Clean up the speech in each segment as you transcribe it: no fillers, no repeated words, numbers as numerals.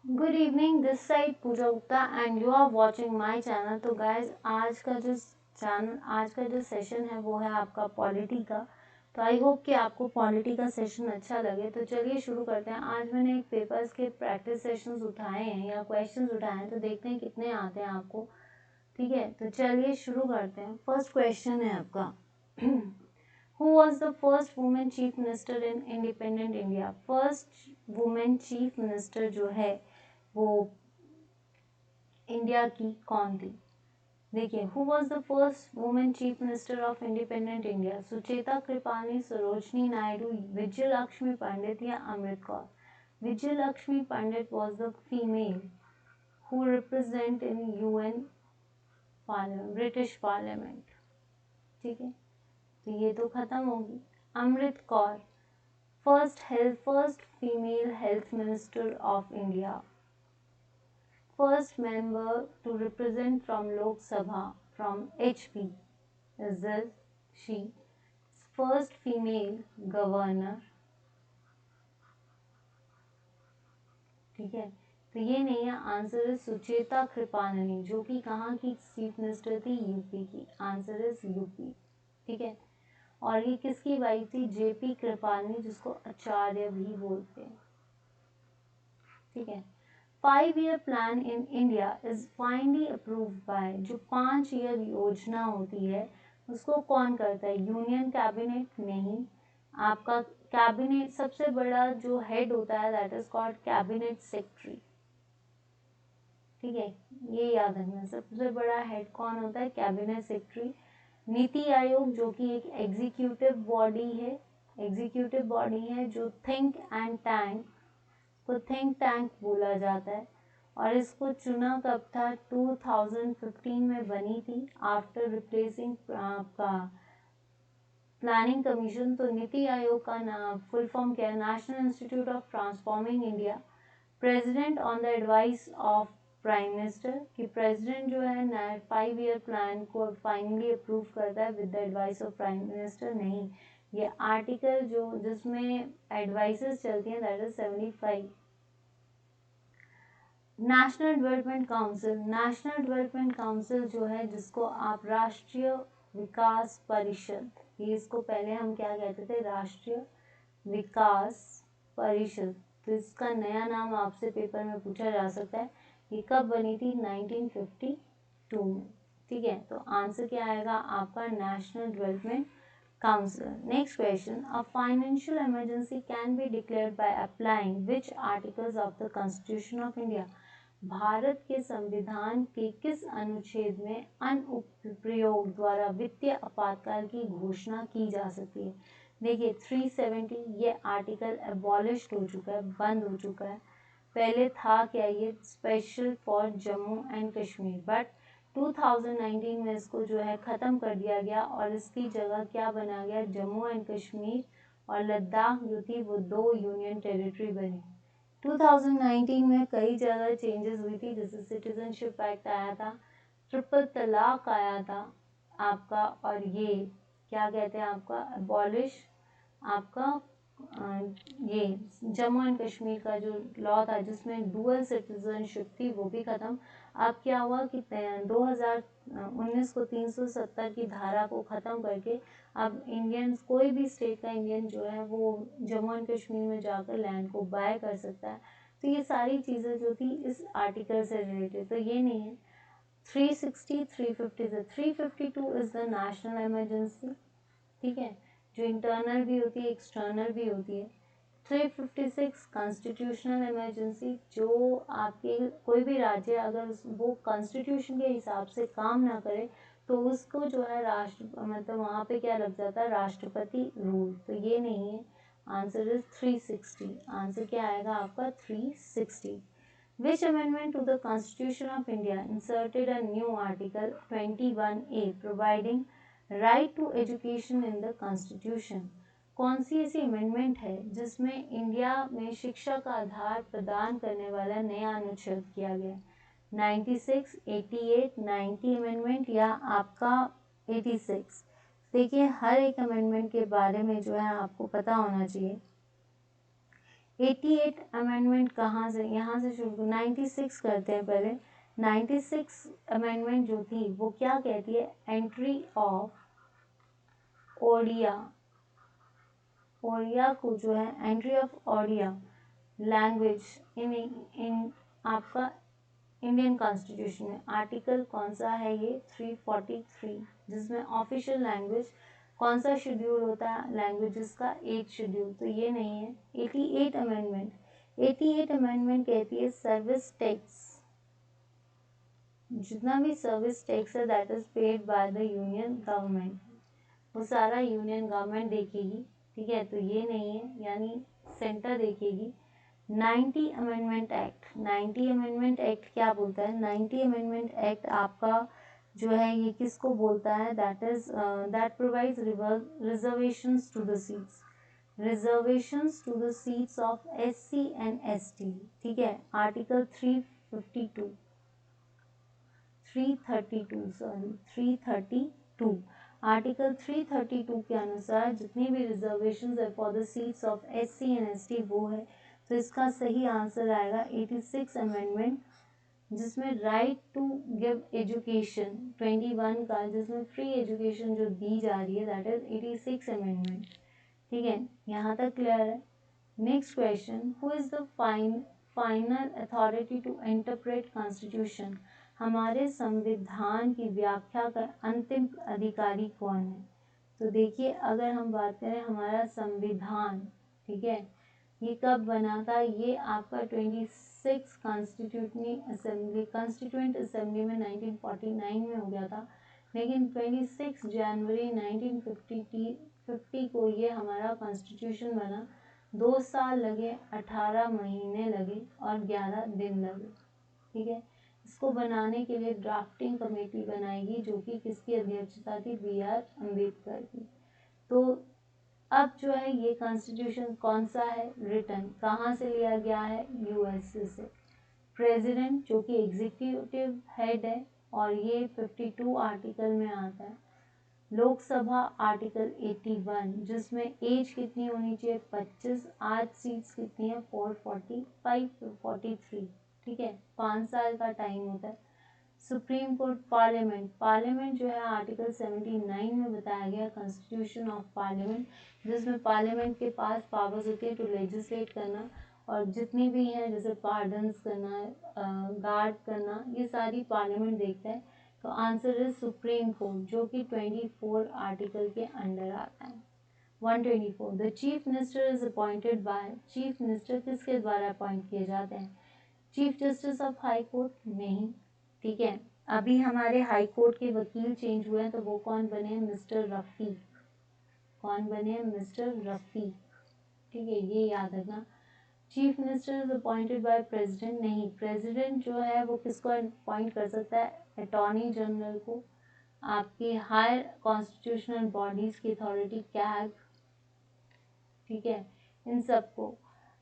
Good evening, this side Pooja Gupta and you are watching my channel. तो guys आज का जो सेशन है वो है आपका पॉलिटी का। तो आई होप कि आपको पॉलिटी का सेशन अच्छा लगे। तो चलिए शुरू करते हैं। आज मैंने एक पेपर्स के प्रैक्टिस सेशंस उठाए हैं या क्वेश्चंस उठाए हैं, तो देखते हैं कितने आते हैं आपको। ठीक है, तो चलिए शुरू करते हैं। फर्स्ट क्वेश्चन है आपका Who was the first woman chief minister in independent India? First women chief minister जो है वो इंडिया की कौन थी? देखिए, who was the first women chief minister of independent India? Sucheta Kripalani, Sarojini Naidu, Vijay Lakshmi Pandit या Amrit Kaur? Vijay Lakshmi Pandit was the female who represent in UN parliament, British parliament. ठीक है, तो ये तो खत्म होगी। Amrit Kaur, first female health minister of India, first member to represent from Lok Sabha from HP is this she, first female governor। ठीक है, तो ये नहीं है, आंसर है सुचेता कृपाननी, जो कि कहाँ की चीफ मिनिस्टर थी? यूपी की। Answer is UP. ठीक है, और ये किसकी वाइफ थी? जेपी कृपाननी, जिसको आचार्य भी बोलते हैं। ठीक है, 5 year plan in India is finally approved by, जो 5 ईयर योजना होती है उसको कौन करता है? यूनियन कैबिनेट नहीं, आपका कैबिनेट सबसे बड़ा जो हेड होता है that is called cabinet secretary. ठीक है, ये याद रखना, सबसे बड़ा हेड कौन होता है? Cabinet secretary. नीति आयोग जो कि एक एग्जीक्यूटिव बॉडी है जो थिंक टैंक बोला जाता है। और इसको चुना कब था? 2015 में बनी थी, आफ्टर रिप्लेसिंग आपका प्लानिंग कमीशन। तो नीति आयोग का नाम फुल फॉर्म क्या है? National institute of transforming India. President on the advice of prime minister, कि प्रेसिडेंट जो है 5 year प्लान को फाइनली अप्रूव करता है with the advice of prime minister. नहीं, ये आर्टिकल जो जिसमें एडवाइसेस चलती हैं that is 75। National development council जो है, जिसको आप राष्ट्रीय विकास परिषद, ये इसको पहले हम क्या कहते थे? राष्ट्रीय विकास परिषद। तो इसका नया नाम आपसे पेपर में पूछा जा सकता है। ये कब बनी थी? 1952 में। ठीक है, तो आंसर क्या आएगा आपका? National development council. Next question, a financial emergency can be declared by applying which articles of the constitution of India? Bharat के संविधान के किस अनुच्छेद में अनुप्रयोग द्वारा वित्तीय आपातकाल की घोषणा की जा सकती है? देखिए 370, ये आर्टिकल एबॉलिश हो चुका है, बंद हो चुका है। पहले था क्या? ये special for Jammu and Kashmir, but 2019 में इसको जो है ख़त्म कर दिया गया और इसकी जगह क्या बना गया? जम्मू एंड कश्मीर और लद्दाख जो थी वो 2 यूनियन टेरिटरी बनी। 2019 में कई जगह चेंजेस हुई थी, जैसे सिटीजनशिप एक्ट आया था, ट्रिपल तलाक आया था आपका, और ये क्या कहते हैं आपका? अबॉलिश आपका ये जम्मू एंड कश्मीर का जो लॉ था जिसमें डुअल सिटीजनशिप थी वो भी ख़त्म। अब क्या हुआ कि 2019 को 370 की धारा को ख़त्म करके अब इंडियंस, कोई भी स्टेट का इंडियन जो है वो जम्मू एंड कश्मीर में जाकर लैंड को बाय कर सकता है। तो ये सारी चीज़ें जो थी इस आर्टिकल से रिलेटेड, तो ये नहीं है। 360, 350 से 352 इज़ द नेशनल इमरजेंसी। ठीक है, जो इंटरनल भी होती है एक्सटर्नल भी होती है। 356 कॉन्स्टिट्यूशनल इमरजेंसी, जो आपके कोई भी राज्य अगर वो कॉन्स्टिट्यूशन के हिसाब से काम ना करे तो उसको जो है मतलब वहाँ पे क्या लग जाता है? राष्ट्रपति रूल। तो ये नहीं है, आंसर इज 360। आंसर क्या आएगा आपका? 360। Which amendment to the Constitution of India inserted a new article 21A providing right to education in the Constitution? कौन सी ऐसी अमेंडमेंट है जिसमें इंडिया में शिक्षा का आधार प्रदान करने वाला नया अनुच्छेद किया गया? 96, 88, 90 अमेंडमेंट या आपका 86? देखिए, हर एक अमेंडमेंट के बारे में जो है आपको पता होना चाहिए। 88 अमेंडमेंट कहाँ से, यहाँ से शुरू, 96 करते हैं पहले। 96 अमेंडमेंट जो थी वो क्या कहती है, एंट्री ऑफ ओडिया, ओडिया को जो है entry of Odia language in आपका इंडियन कॉन्स्टिट्यूशन में। आर्टिकल कौन सा है ये, 343, जिसमें ऑफिशियल लैंग्वेज कौन सा शेड्यूल होता है लैंग्वेजेस का, 8 शेड्यूल, तो ये नहीं है। 88 अमेंडमेंट, 88 अमेंडमेंट कहती है सर्विस टैक्स, जितना भी सर्विस टैक्स है that is paid by the union government, वो सारा यूनियन गवर्नमेंट देखेगी, ठीक है, तो ये नहीं है, यानी सेंटर देखेगी। 90 अमेंडमेंट एक्ट, 90 अमेंडमेंट एक्ट क्या बोलता है, 90 अमेंडमेंट एक्ट आपका जो है ये किसको बोलता है, that is that provides reservations to the seats, reservations to the seats of SC and ST, ठीक है। आर्टिकल 352, 332 सॉरी 332, आर्टिकल 332 के अनुसार जितनी भी रिजर्वेशंस है for the seats of SC and ST वो है, तो इसका सही आंसर आएगा 86 अमेंडमेंट, जिसमें राइट टू गिव एजुकेशन 21 का, जिसमें फ्री एजुकेशन जो दी जा रही है दैट इज 86 अमेंडमेंट, ठीक है, यहाँ तक क्लियर है। Next question, who is the final authority to interpret constitution, हमारे संविधान की व्याख्या का अंतिम अधिकारी कौन है। तो देखिए अगर हम बात करें हमारा संविधान, ठीक है, ये कब बना था, ये आपका 26 कॉन्स्टिट्यूंट असेंबली में 1949 में हो गया था, लेकिन 26 जनवरी 1950 को ये हमारा कॉन्स्टिट्यूशन बना। 2 साल लगे, 18 महीने लगे और 11 दिन लगे, ठीक है। इसको बनाने के लिए ड्राफ्टिंग कमेटी बनाएगी, जो कि किसकी अध्यक्षता थी, BR अम्बेडकर की। तो अब जो है ये कॉन्स्टिट्यूशन कौन सा है, रिटन कहाँ से लिया गया है, USA से। प्रेसिडेंट जो कि एग्जीक्यूटिव हेड है और ये 52 आर्टिकल में आता है। लोकसभा आर्टिकल 81, जिसमें एज कितनी होनी चाहिए, 25, आज सीट्स कितनी है 445 to 43, ठीक है, 5 साल का टाइम होता है। सुप्रीम कोर्ट, पार्लियामेंट, पार्लियामेंट जो है आर्टिकल 79 में बताया गया कॉन्स्टिट्यूशन ऑफ पार्लियामेंट, जिसमें पार्लियामेंट के पास पावर्स होती है टू लेजिस्लेट करना, और जितनी भी हैं जैसे पार्डन्स करना, गार्ड करना, ये सारी पार्लियामेंट देखता है। तो आंसर इज सुप्रीम कोर्ट, जो कि 24 आर्टिकल के अंडर आता है। 124, the chief minister is appointed by, chief minister किसके द्वारा अपॉइंट किए जाते हैं, chief justice of high court, नहीं, ठीक है। अभी हमारे हाई कोर्ट के वकील चेंज हुए हैं, तो वो कौन बने, मिस्टर रफीक, कौन बने, मिस्टर रफीक, ठीक है, ये याद रखना। Chief minister is appointed by president, नहीं, प्रेसिडेंट जो है वो किसको अपॉइंट कर सकता है, अटॉर्नी जनरल को, आपकी हायर कॉन्स्टिट्यूशनल बॉडीज की अथॉरिटी कैग, ठीक है, इन सबको।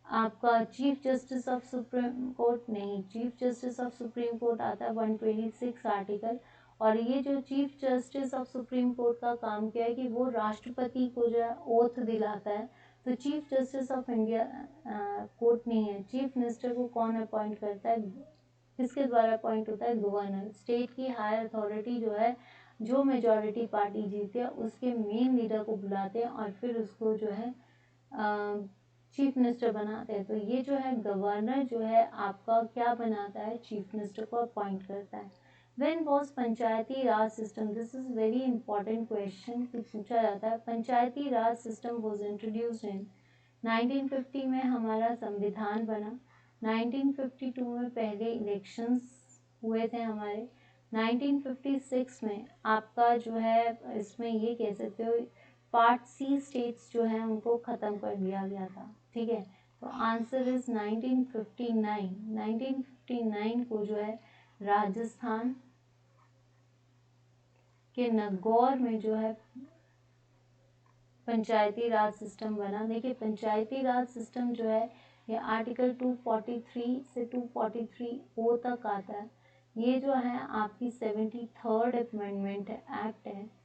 आपका chief justice of supreme court, नहीं, chief justice of supreme court आता है 126 आर्टिकल, और ये जो chief justice of supreme court का काम क्या है कि वो राष्ट्रपति को जो है ओथ दिलाता है। तो chief justice of India court नहीं है। चीफ मिनिस्टर को कौन अपॉइंट करता है, किसके द्वारा अपॉइंट होता है, गवर्नर। स्टेट की हायर अथॉरिटी जो है, जो मेजॉरिटी पार्टी जीती है उसके मेन लीडर को बुलाते हैं और फिर उसको जो है चीफ मिनिस्टर बनाते हैं। तो ये जो है गवर्नर जो है आपका क्या बनाता है, चीफ मिनिस्टर को अपॉइंट करता है। When was Panchayati Raj system, this is very important question कि पूछा जाता है। पंचायती राज सिस्टम वॉज इंट्रोड्यूस्ड इन 1950 में हमारा संविधान बना। 1952 में पहले इलेक्शंस हुए थे हमारे। 1956 में आपका जो है इसमें ये कह सकते हो पार्ट C स्टेट्स जो हैं उनको ख़त्म कर दिया गया था, ठीक है। तो आंसर इज 1959। 1959 को जो है राजस्थान के नागौर में जो है पंचायती राज सिस्टम बना। देखिए पंचायती राज सिस्टम जो है ये आर्टिकल 243 से 243O तक आता है। ये जो है आपकी 73rd अमेंडमेंट एक्ट है,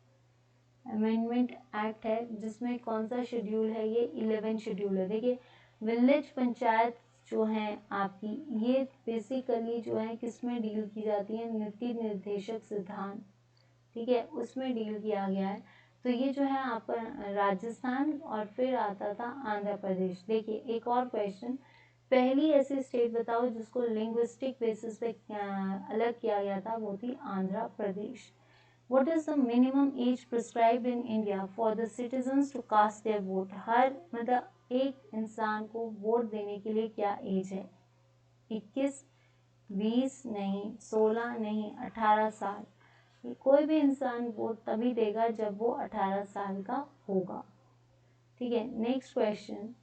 अमेंडमेंट एक्ट है, जिसमें कौन सा शेड्यूल है, ये 11 शेड्यूल है। देखिए विलेज पंचायत जो हैं आपकी, ये बेसिकली जो है किस में डील की जाती है, नीति निर्देशक सिद्धांत, ठीक है, उसमें डील किया गया है। तो ये जो है आपका राजस्थान और फिर आता था आंध्र प्रदेश। देखिए एक और क्वेश्चन, पहली ऐसी स्टेट बताओ जिसको लिंग्विस्टिक बेसिस पे अलग किया गया था, वो थी Andhra Pradesh. What is the minimum age prescribed in India for the citizens to cast their vote? हर मतलब एक इंसान को वोट देने के लिए क्या एज है? 21, 20 नहीं, 16 नहीं, 18 साल। कोई भी इंसान वोट तभी देगा जब वो 18 साल का होगा, ठीक है। Next question,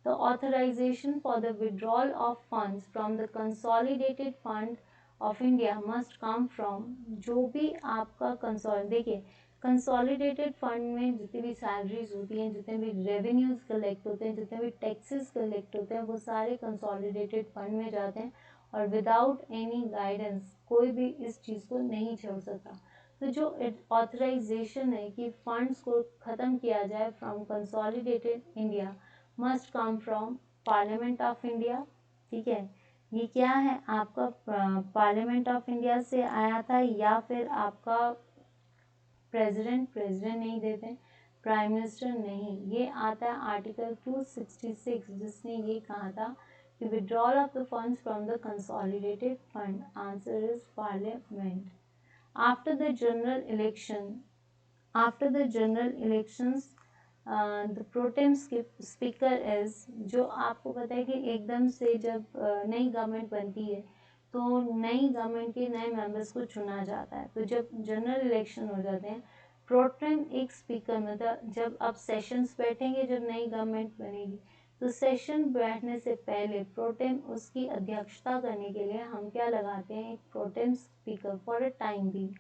the authorization for the withdrawal of funds from the consolidated fund of India must come from, जो भी आपका देखिए कंसोलिडेटेड फंड में जितनी भी सैलरीज होती हैं, जितने भी रेवेन्यूज कलेक्ट होते हैं, जितने भी टैक्सेस कलेक्ट होते हैं, वो सारे कंसोलिडेटेड फंड में जाते हैं और विदाउट एनी गाइडेंस कोई भी इस चीज़ को नहीं छोड़ सकता। तो जो ऑथराइजेशन है कि फंड्स को ख़त्म किया जाए from consolidated India must come from parliament of India, ठीक है। ये क्या है आपका पार्लियामेंट ऑफ इंडिया से आया था, या फिर आपका प्रेसिडेंट नहीं देते, प्राइम मिनिस्टर नहीं, ये आता है आर्टिकल 266 जिसने ये कहा था कि withdrawal of the funds from the consolidated fund. Answer is parliament. After the general elections the protem speaker is, जो आपको पता है कि एकदम से जब नई गवर्नमेंट बनती है तो नई गवर्नमेंट के नए मेंबर्स को चुना जाता है। तो जब जनरल इलेक्शन हो जाते हैं, प्रोटेम एक स्पीकर, मतलब जब अब सेशंस बैठेंगे, जब नई गवर्नमेंट बनेगी तो सेशन बैठने से पहले प्रोटेम उसकी अध्यक्षता करने के लिए हम क्या लगाते हैं, एक pro tem speaker for a time being.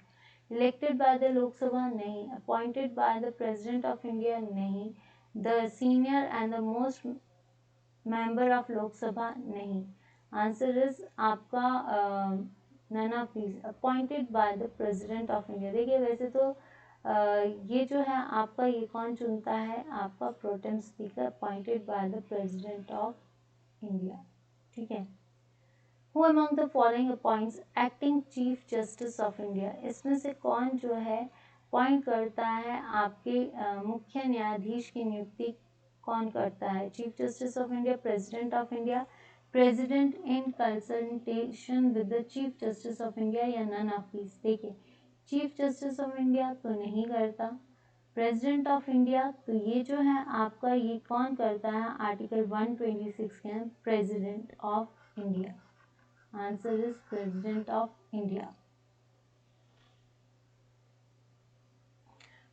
Elected by the Lok Sabha नहीं, appointed by the president of India नहीं, the senior and the most member of Lok Sabha नहीं। आंसर इज आपका none of these, appointed by the president of India. देखिए वैसे तो ये जो है आपका, ये कौन चुनता है, आपका protem speaker appointed by the president of India, ठीक है। Who among the following appoints acting Chief Justice of India? इसमें से कौन जो है अपॉइंट करता है, आपके मुख्य न्यायाधीश की नियुक्ति कौन करता है? Chief justice of India, president of India, president in consultation with the chief justice of India, या नन ऑफ दीज। देखिए चीफ जस्टिस ऑफ इंडिया तो नहीं करता, प्रेसिडेंट ऑफ इंडिया तो ये जो है आपका, ये कौन करता है, आर्टिकल 126 के president of India. Answer is President of India.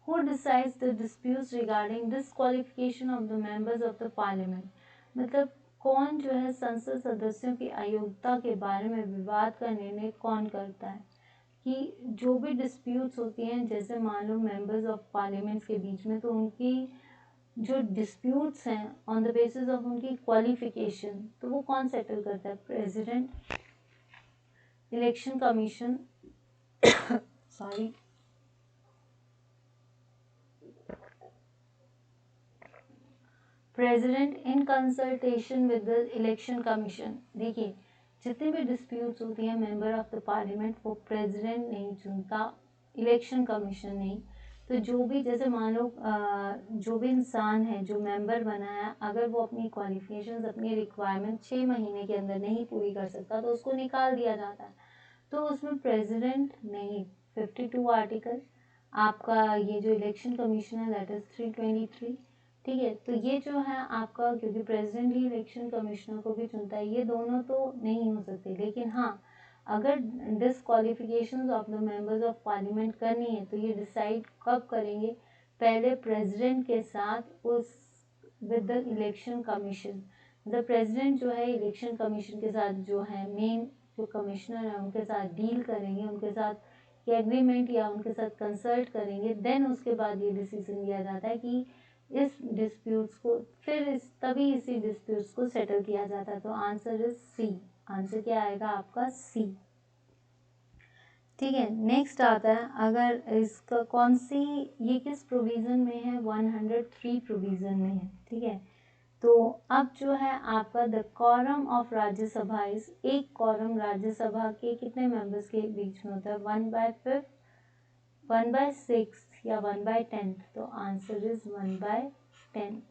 Who decides the disputes regarding disqualification of the members of the parliament? मतलब कौन जो है संसद सदस्यों की अयोग्यता के बारे में विवाद का निर्णय कौन करता है? कि जो भी डिस्प्यूट्स होती हैं, जैसे मान लो मेंबर्स ऑफ पार्लियामेंट के बीच में, तो उनकी जो डिस्प्यूट्स हैं ऑन द बेसिस ऑफ उनकी क्वालिफिकेशन, तो वो कौन सेटल करता है? President, election commission sorry president in consultation with the election commission. देखिए जितनी भी डिस्प्यूट्स होती हैं मेंबर ऑफ द पार्लियामेंट, वो प्रेसिडेंट नहीं चुनता, इलेक्शन कमीशन नहीं। तो जो भी, जैसे मान लो जो भी इंसान है जो मेंबर बना है, अगर वो अपनी क्वालिफिकेशंस, अपनी रिक्वायरमेंट 6 महीने के अंदर नहीं पूरी कर सकता तो उसको निकाल दिया जाता है। तो उसमें प्रेसिडेंट नहीं, 52 आर्टिकल आपका, ये जो इलेक्शन कमीशन है दैट इज 323, ठीक है। तो ये जो है आपका, क्योंकि प्रेसिडेंट ही इलेक्शन कमिश्नर को भी चुनता है, ये दोनों तो नहीं हो सकते। लेकिन हाँ, अगर disqualifications of the members of parliament करनी है तो ये डिसाइड कब करेंगे, पहले प्रेसिडेंट के साथ उस विद द इलेक्शन कमीशन। मतलब प्रेसिडेंट जो है इलेक्शन कमीशन के साथ, जो है मेन जो कमिश्नर है उनके साथ डील करेंगे, उनके साथ एग्रीमेंट या उनके साथ कंसल्ट करेंगे, देन उसके बाद ये डिसीजन लिया जाता है कि इस डिस्प्यूट्स को, फिर तभी इसी डिस्प्यूट्स को सेटल किया जाता है। तो आंसर इज सी। आंसर क्या आएगा आपका? सी, ठीक है। नेक्स्ट आता है, अगर इसका कौन सी, ये किस प्रोविज़न में है? 103 प्रोविज़न में है, ठीक है। तो अब जो है आपका the quorum of Rajya Sabha is, एक quorum राज्यसभा के कितने मेंबर्स के बीच में होता है, 1/5, 1/6 या 1/10, तो आंसर इज 1/10।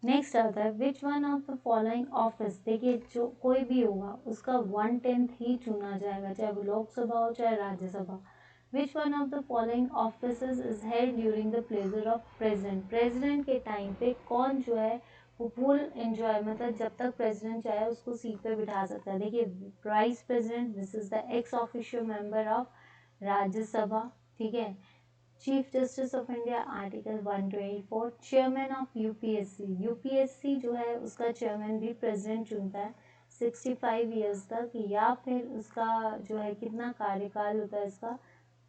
नेक्स्ट आता है which one of the following office, देखिए जो कोई भी होगा उसका 1/10 ही चुना जाएगा, चाहे वो लोकसभा हो चाहे Rajya Sabha. Which one of the following offices is held during the pleasure of president, president के टाइम पे कौन जो है वो फुल एंजॉय, मतलब जब तक प्रेसिडेंट चाहे उसको सीट पे बिठा सकता है। देखिए vice president, this is the x official member of Rajya Sabha, ठीक है। Chief justice of India article 124, chairman of UPSC, UPSC जो है उसका चेयरमैन भी प्रेसिडेंट चुनता है 65 ईयर्स तक, या फिर उसका जो है कितना कार्यकाल होता है इसका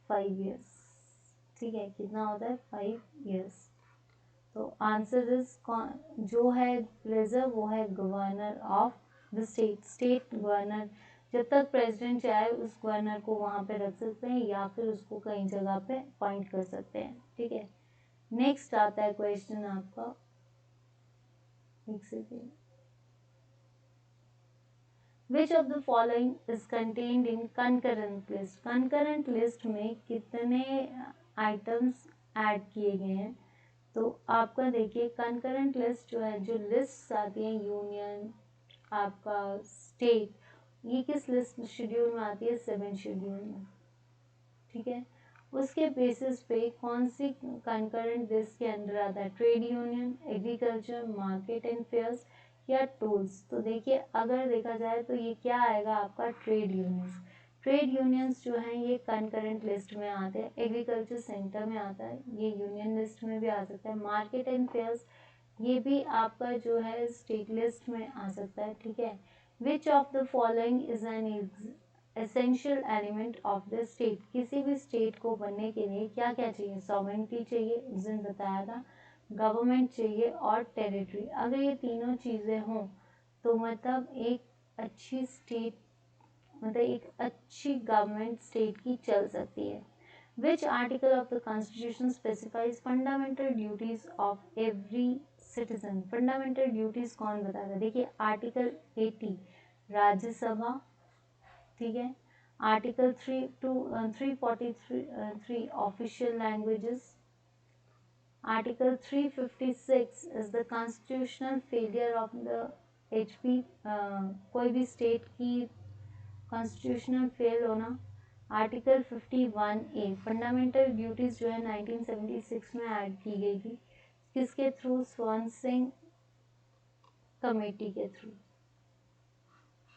5 ईयर्स, ठीक है, कितना होता है 5 ईयर्स। तो आंसर इज जो है प्लेजर वो है governor of the state, state governor, जब तक प्रेसिडेंट चाहे उस गवर्नर को वहाँ पे रख सकते हैं या फिर उसको कहीं जगह पे अपॉइंट कर सकते हैं, ठीक है। नेक्स्ट आता है क्वेश्चन आपका, एक second, which of the following is contained in concurrent list, concurrent list में कितने आइटम्स ऐड किए गए हैं। तो आपका देखिए कंकरेंट लिस्ट जो है, जो लिस्ट आती है यूनियन, आपका स्टेट, ये किस लिस्ट शेड्यूल में आती है, 7 शेड्यूल में, ठीक है। उसके बेसिस पे कौन सी कंकरेंट लिस्ट के अंदर आता है, trade union, agriculture, market and fairs या टोल्स। तो देखिए अगर देखा जाए तो ये क्या आएगा आपका, ट्रेड यूनियंस, ट्रेड यूनियंस जो हैं ये कंकरेंट लिस्ट में आते हैं, एग्रीकल्चर सेंटर में आता है, ये यूनियन लिस्ट में भी आ सकता है, मार्केट एंड फेयर्स ये भी आपका जो है स्टेट लिस्ट में आ सकता है, ठीक है। Which of the following is an essential element of the state, किसी भी स्टेट को बनने के लिए क्या क्या चाहिए, सॉवरेनिटी चाहिए, उस दिन बताया था, गवर्नमेंट चाहिए और टेरिटरी। अगर ये तीनों चीज़ें हों तो मतलब एक अच्छी स्टेट, मतलब एक अच्छी गवर्नमेंट स्टेट की चल सकती है। Which article of the constitution specifies fundamental duties of every citizen, fundamental duties कौन बताता है, देखिए आर्टिकल 80 राज्यसभा, ठीक है, article 343 official languages, article 356 is the constitutional failure of the HP, कोई भी स्टेट की कॉन्स्टिट्यूशनल फेल होना, आर्टिकल 51A फंडामेंटल ड्यूटीज जो है 1976 में ऐड की गई थी, किसके थ्रू, स्वर्ण सिंह कमेटी के थ्रू,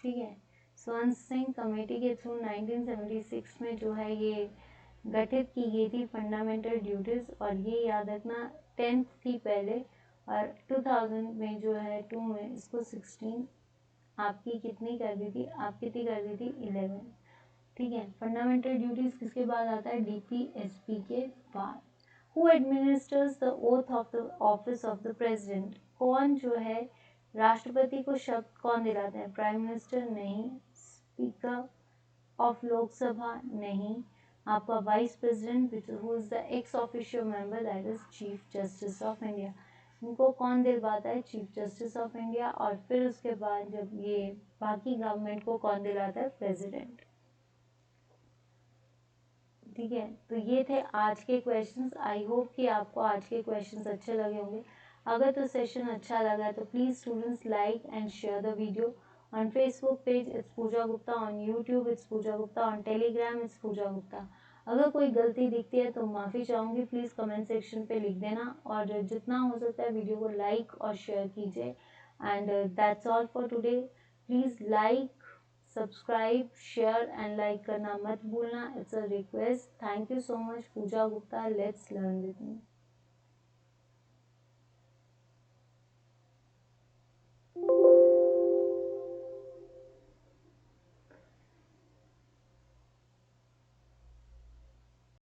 ठीक है, स्वर्ण सिंह कमेटी के थ्रू 1976 में जो है ये गठित की गई थी फंडामेंटल ड्यूटीज, और ये याद रखना 10th थी पहले और 2000 में जो है 2 में इसको 16 आपकी कितनी कर दी थी, आप कितनी कर दी थी 11, ठीक है। फंडामेंटल ड्यूटीज किसके बाद आता है, डीपीएसपी के बाद। Who administers the oath of the office of the president, कौन जो है राष्ट्रपति को शब्द कौन दिलाते हैं, प्राइम मिनिस्टर नहीं, स्पीकर ऑफ लोकसभा नहीं, आपका vice president which who is the x official member that is chief justice of India, इनको कौन दिलवाता है, चीफ जस्टिस ऑफ इंडिया, और फिर उसके बाद जब ये बाकी गवर्नमेंट को कौन दिलाता है, प्रेसिडेंट, ठीक है। तो ये थे आज के क्वेश्चंस, आई होप कि आपको आज के क्वेश्चंस अच्छे लगे होंगे। अगर तो सेशन अच्छा लगा तो please students like and share the video on Facebook page it's Pooja Gupta, on YouTube it's Pooja Gupta, on Telegram it's Pooja Gupta. अगर कोई गलती दिखती है तो माफ़ी चाहूँगी, प्लीज़ कमेंट सेक्शन पे लिख देना, और जितना हो सकता है वीडियो को लाइक और शेयर कीजिए। And that's all for today, please like, subscribe, share and like करना मत भूलना, it's a request. Thank you so much, Pooja Gupta, let's learn with me.